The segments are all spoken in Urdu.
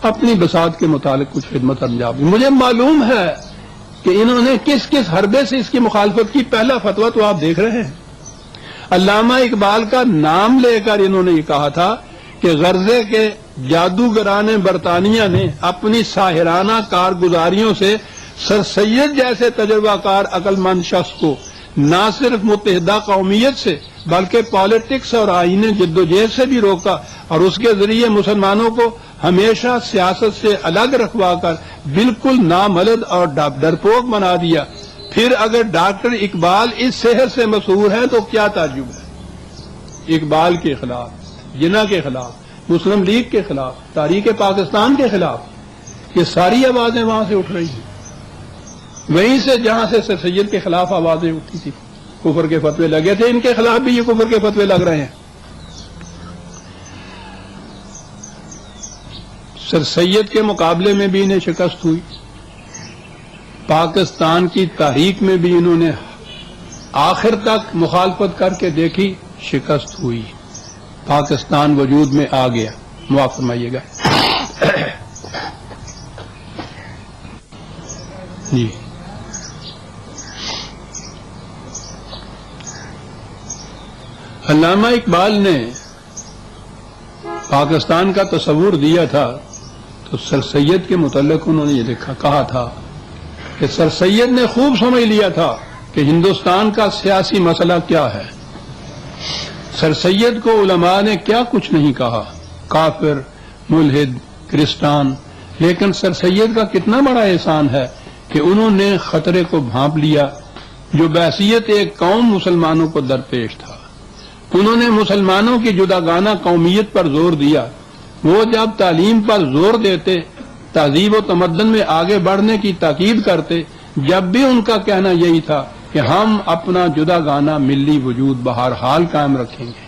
اپنی بساط کے متعلق کچھ خدمت انجام دی. مجھے معلوم ہے کہ انہوں نے کس کس حربے سے اس کی مخالفت کی. پہلا فتویٰ تو آپ دیکھ رہے ہیں. علامہ اقبال کا نام لے کر انہوں نے یہ کہا تھا کہ غرضے کے جادوگران برطانیہ نے اپنی ساحرانہ کارگزاریوں سے سر سید جیسے تجربہ کار عقل مند شخص کو نہ صرف متحدہ قومیت سے بلکہ پالیٹکس اور آئین جدوجہد سے بھی روکا اور اس کے ذریعے مسلمانوں کو ہمیشہ سیاست سے الگ رکھوا کر بالکل ناملد اور ڈرپوک بنا دیا. پھر اگر ڈاکٹر اقبال اس شہر سے مشہور ہیں تو کیا تعجب ہے. اقبال کے خلاف، جناح کے خلاف، مسلم لیگ کے خلاف، تحریک پاکستان کے خلاف یہ ساری آوازیں وہاں سے اٹھ رہی ہیں. وہیں سے جہاں سے سر سید کے خلاف آوازیں اٹھی تھی، کفر کے فتوے لگے تھے، ان کے خلاف بھی یہ کفر کے فتوے لگ رہے ہیں. سر سید کے مقابلے میں بھی انہیں شکست ہوئی. پاکستان کی تحریک میں بھی انہوں نے آخر تک مخالفت کر کے دیکھی، شکست ہوئی. پاکستان وجود میں آ گیا. معاف فرمائیے گا. جی علامہ اقبال نے پاکستان کا تصور دیا تھا تو سر سید کے متعلق انہوں نے یہ کہا تھا کہ سر سید نے خوب سمجھ لیا تھا کہ ہندوستان کا سیاسی مسئلہ کیا ہے. سر سید کو علماء نے کیا کچھ نہیں کہا، کافر، ملحد، کرسٹان، لیکن سر سید کا کتنا بڑا احسان ہے کہ انہوں نے خطرے کو بھانپ لیا جو بحیثیت ایک قوم مسلمانوں کو درپیش تھا. انہوں نے مسلمانوں کی جداگانہ قومیت پر زور دیا. وہ جب تعلیم پر زور دیتے، تہذیب و تمدن میں آگے بڑھنے کی تاکید کرتے، جب بھی ان کا کہنا یہی تھا کہ ہم اپنا جداگانہ ملی وجود بہرحال قائم رکھیں گے.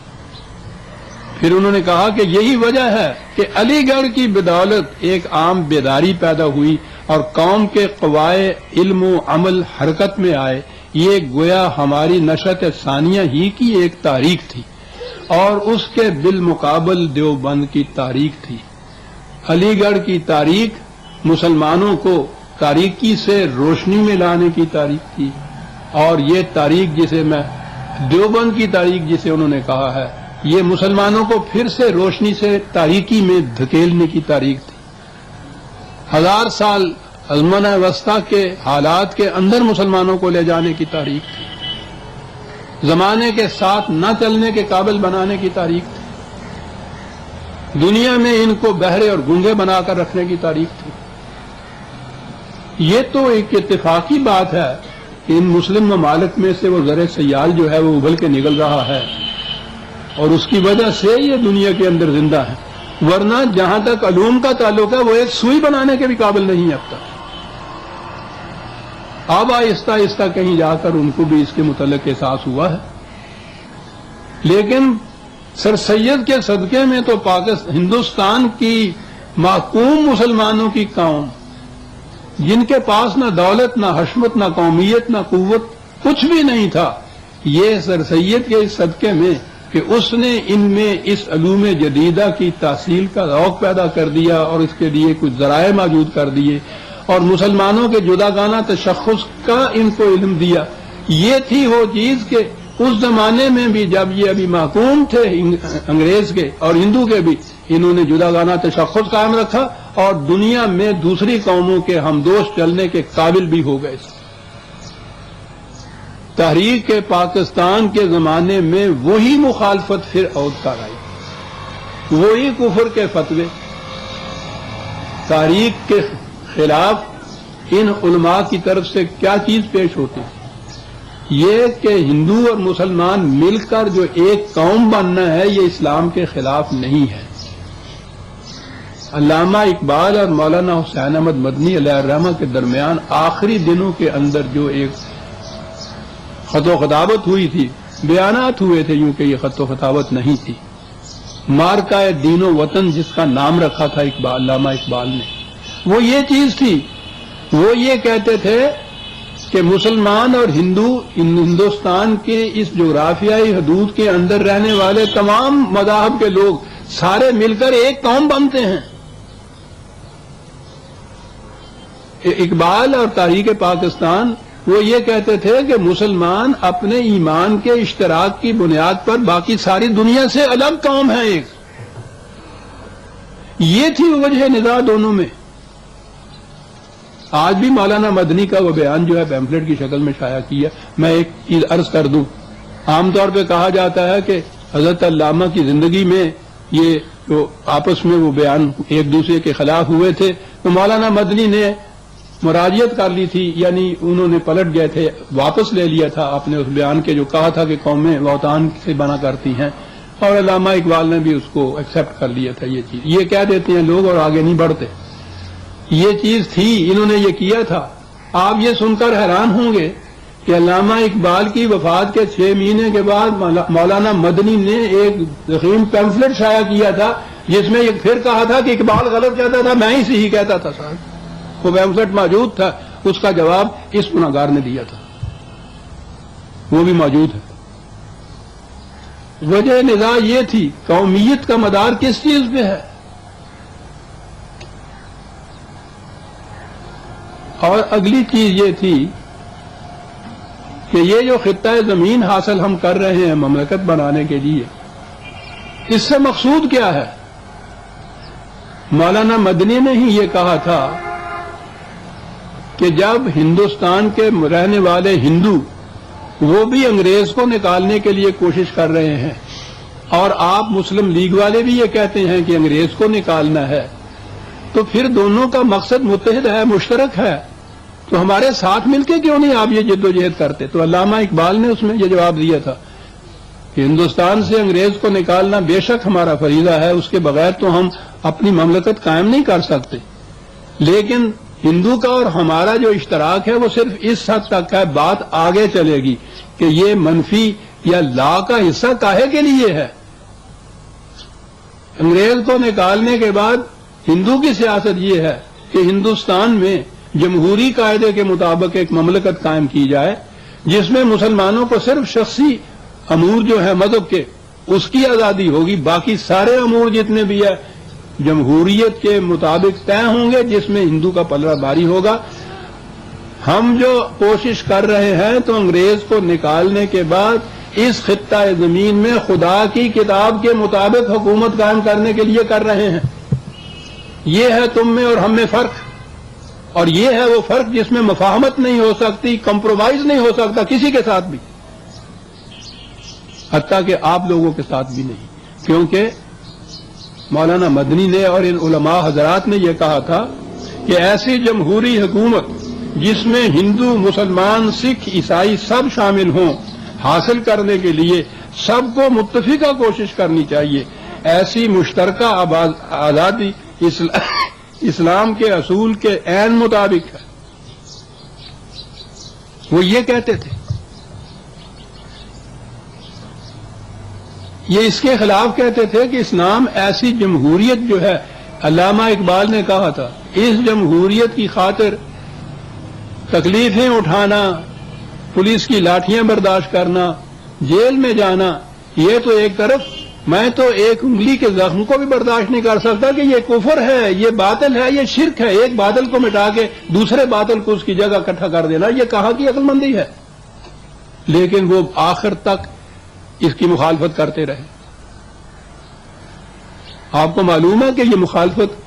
پھر انہوں نے کہا کہ یہی وجہ ہے کہ علی گڑھ کی بدولت ایک عام بیداری پیدا ہوئی اور قوم کے قوائے علم و عمل حرکت میں آئے. یہ گویا ہماری نشأت ثانیہ ہی کی ایک تاریخ تھی اور اس کے بالمقابل دیوبند کی تاریخ تھی. علی گڑھ کی تاریخ مسلمانوں کو تاریکی سے روشنی میں لانے کی تاریخ تھی اور یہ تاریخ جسے میں دیوبند کی تاریخ جسے انہوں نے کہا ہے، یہ مسلمانوں کو پھر سے روشنی سے تاریکی میں دھکیلنے کی تاریخ تھی. 1000 سال ازمنہ وسطیٰ کے حالات کے اندر مسلمانوں کو لے جانے کی تاریخ تھی. زمانے کے ساتھ نہ چلنے کے قابل بنانے کی تاریخ تھی. دنیا میں ان کو بہرے اور گونگے بنا کر رکھنے کی تاریخ تھی. یہ تو ایک اتفاقی بات ہے کہ ان مسلم ممالک میں سے وہ زر سیال جو ہے وہ ابھل کے نکل رہا ہے اور اس کی وجہ سے یہ دنیا کے اندر زندہ ہے. ورنہ جہاں تک علوم کا تعلق ہے وہ ایک سوئی بنانے کے بھی قابل نہیں ہے اب تک. اب آہستہ آہستہ کہیں جا کر ان کو بھی اس کے متعلق احساس ہوا ہے. لیکن سر سید کے صدقے میں تو ہندوستان کی محکوم مسلمانوں کی قوم، جن کے پاس نہ دولت، نہ حشمت، نہ قومیت، نہ قوت، کچھ بھی نہیں تھا، یہ سر سید کے اس صدقے میں کہ اس نے ان میں اس علوم جدیدہ کی تحصیل کا ذوق پیدا کر دیا اور اس کے لیے کچھ ذرائع موجود کر دیے اور مسلمانوں کے جداگانہ تشخص کا ان کو علم دیا. یہ تھی وہ چیز کہ اس زمانے میں بھی جب یہ ابھی محکوم تھے انگریز کے اور ہندو کے بھی، انہوں نے جداگانہ تشخص قائم رکھا اور دنیا میں دوسری قوموں کے ہمدوش چلنے کے قابل بھی ہو گئے. تحریک پاکستان کے زمانے میں وہی مخالفت پھر عود کر آئی، وہی کفر کے فتوے. تحریک کے خلاف ان علماء کی طرف سے کیا چیز پیش ہوتی ہے؟ یہ کہ ہندو اور مسلمان مل کر جو ایک قوم بننا ہے، یہ اسلام کے خلاف نہیں ہے. علامہ اقبال اور مولانا حسین احمد مدنی علیہ الرحمہ کے درمیان آخری دنوں کے اندر جو ایک خط و خطابت ہوئی تھی، بیانات ہوئے تھے، یوں کہ یہ خط و خطابت نہیں تھی. مارکہ دین و وطن جس کا نام رکھا تھا علامہ اقبال نے، وہ یہ چیز تھی. وہ یہ کہتے تھے کہ مسلمان اور ہندو ہندوستان کے اس جغرافیائی حدود کے اندر رہنے والے تمام مذاہب کے لوگ سارے مل کر ایک قوم بنتے ہیں. اقبال اور تحریک پاکستان وہ یہ کہتے تھے کہ مسلمان اپنے ایمان کے اشتراک کی بنیاد پر باقی ساری دنیا سے الگ قوم ہے ایک. یہ تھی وجہ نزاع دونوں میں. آج بھی مولانا مدنی کا وہ بیان جو ہے پیمفلٹ کی شکل میں شائع کیا. میں ایک چیز عرض کر دوں. عام طور پہ کہا جاتا ہے کہ حضرت علامہ کی زندگی میں یہ جو آپس میں وہ بیان ایک دوسرے کے خلاف ہوئے تھے تو مولانا مدنی نے مراجعت کر لی تھی، یعنی انہوں نے پلٹ گئے تھے، واپس لے لیا تھا آپ نے اس بیان کے جو کہا تھا کہ قومیں اوطان سے بنا کرتی ہیں، اور علامہ اقبال نے بھی اس کو ایکسپٹ کر لیا تھا. یہ چیز یہ کہہ دیتے ہیں لوگ اور آگے نہیں بڑھتے. یہ چیز تھی، انہوں نے یہ کیا تھا. آپ یہ سن کر حیران ہوں گے کہ علامہ اقبال کی وفات کے 6 مہینے کے بعد مولانا مدنی نے ایک ضخیم پیمفلٹ شائع کیا تھا جس میں یہ پھر کہا تھا کہ اقبال غلط کہتا تھا، میں ہی صحیح کہتا تھا. صاحب وہ پیمفلٹ موجود تھا، اس کا جواب اس گناہگار نے دیا تھا، وہ بھی موجود ہے. وجہ نزاع یہ تھی قومیت کا مدار کس چیز پہ ہے. اور اگلی چیز یہ تھی کہ یہ جو خطہ زمین حاصل ہم کر رہے ہیں مملکت بنانے کے لیے، اس سے مقصود کیا ہے. مولانا مدنی نے ہی یہ کہا تھا کہ جب ہندوستان کے رہنے والے ہندو وہ بھی انگریز کو نکالنے کے لیے کوشش کر رہے ہیں اور آپ مسلم لیگ والے بھی یہ کہتے ہیں کہ انگریز کو نکالنا ہے، تو پھر دونوں کا مقصد متحد ہے، مشترک ہے، تو ہمارے ساتھ مل کے کیوں نہیں آپ یہ جدوجہد کرتے. تو علامہ اقبال نے اس میں یہ جواب دیا تھا کہ ہندوستان سے انگریز کو نکالنا بے شک ہمارا فریضہ ہے، اس کے بغیر تو ہم اپنی مملکت قائم نہیں کر سکتے، لیکن ہندو کا اور ہمارا جو اشتراک ہے وہ صرف اس حد تک ہے. بات آگے چلے گی کہ یہ منفی یا لا کا حصہ کاہے کے لیے ہے. انگریز کو نکالنے کے بعد ہندو کی سیاست یہ ہے کہ ہندوستان میں جمہوری قاعدے کے مطابق ایک مملکت قائم کی جائے جس میں مسلمانوں کو صرف شخصی امور جو ہے مذہب کے اس کی آزادی ہوگی، باقی سارے امور جتنے بھی ہے جمہوریت کے مطابق طے ہوں گے جس میں ہندو کا پلڑا بھاری ہوگا. ہم جو کوشش کر رہے ہیں تو انگریز کو نکالنے کے بعد اس خطہ زمین میں خدا کی کتاب کے مطابق حکومت قائم کرنے کے لیے کر رہے ہیں. یہ ہے تم میں اور ہم میں فرق، اور یہ ہے وہ فرق جس میں مفاہمت نہیں ہو سکتی، کمپرومائز نہیں ہو سکتا کسی کے ساتھ بھی، حتیٰ کہ آپ لوگوں کے ساتھ بھی نہیں. کیونکہ مولانا مدنی نے اور ان علماء حضرات نے یہ کہا تھا کہ ایسی جمہوری حکومت جس میں ہندو، مسلمان، سکھ، عیسائی سب شامل ہوں، حاصل کرنے کے لیے سب کو متفقہ کوشش کرنی چاہیے. ایسی مشترکہ آزادی اسلام کے اصول کے عین مطابق ہے. وہ یہ کہتے تھے. یہ اس کے خلاف کہتے تھے کہ اسلام ایسی جمہوریت جو ہے، علامہ اقبال نے کہا تھا اس جمہوریت کی خاطر تکلیفیں اٹھانا، پولیس کی لاٹھیاں برداشت کرنا، جیل میں جانا، یہ تو ایک طرف، میں تو ایک انگلی کے زخم کو بھی برداشت نہیں کر سکتا کہ یہ کفر ہے، یہ باطل ہے، یہ شرک ہے. ایک باطل کو مٹا کے دوسرے باطل کو اس کی جگہ اکٹھا کر دینا، یہ کہاں کی عقل مندی ہے. لیکن وہ آخر تک اس کی مخالفت کرتے رہے. آپ کو معلوم ہے کہ یہ مخالفت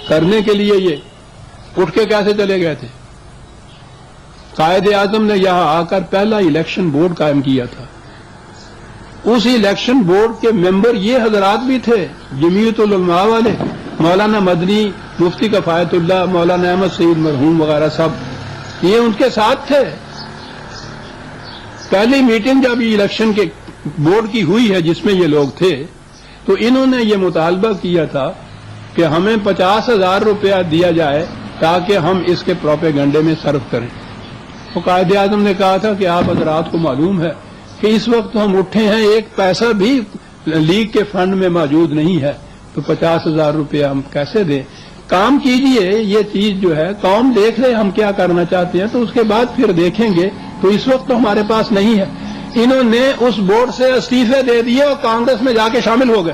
کرنے کے لیے یہ اٹھ کے کیسے چلے گئے تھے. قائد اعظم نے یہاں آ کر پہلا الیکشن بورڈ قائم کیا تھا. اس الیکشن بورڈ کے ممبر یہ حضرات بھی تھے، جمیعت العلماء والے، مولانا مدنی، مفتی کفایت اللہ، مولانا احمد سعید مرحوم وغیرہ سب یہ ان کے ساتھ تھے. پہلی میٹنگ جب یہ الیکشن کے بورڈ کی ہوئی ہے جس میں یہ لوگ تھے تو انہوں نے یہ مطالبہ کیا تھا کہ ہمیں 50,000 روپیہ دیا جائے تاکہ ہم اس کے پروپیگنڈے میں صرف کریں. تو قائد اعظم نے کہا تھا کہ آپ حضرات کو معلوم ہے کہ اس وقت ہم اٹھے ہیں، ایک پیسہ بھی لیگ کے فنڈ میں موجود نہیں ہے، تو 50,000 روپیہ ہم کیسے دیں. کام کیجئے، یہ چیز جو ہے قوم دیکھ لے ہم کیا کرنا چاہتے ہیں تو اس کے بعد پھر دیکھیں گے، تو اس وقت تو ہمارے پاس نہیں ہے. انہوں نے اس بورڈ سے استعفے دے دیے اور کانگریس میں جا کے شامل ہو گئے،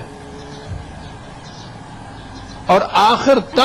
اور آخر تک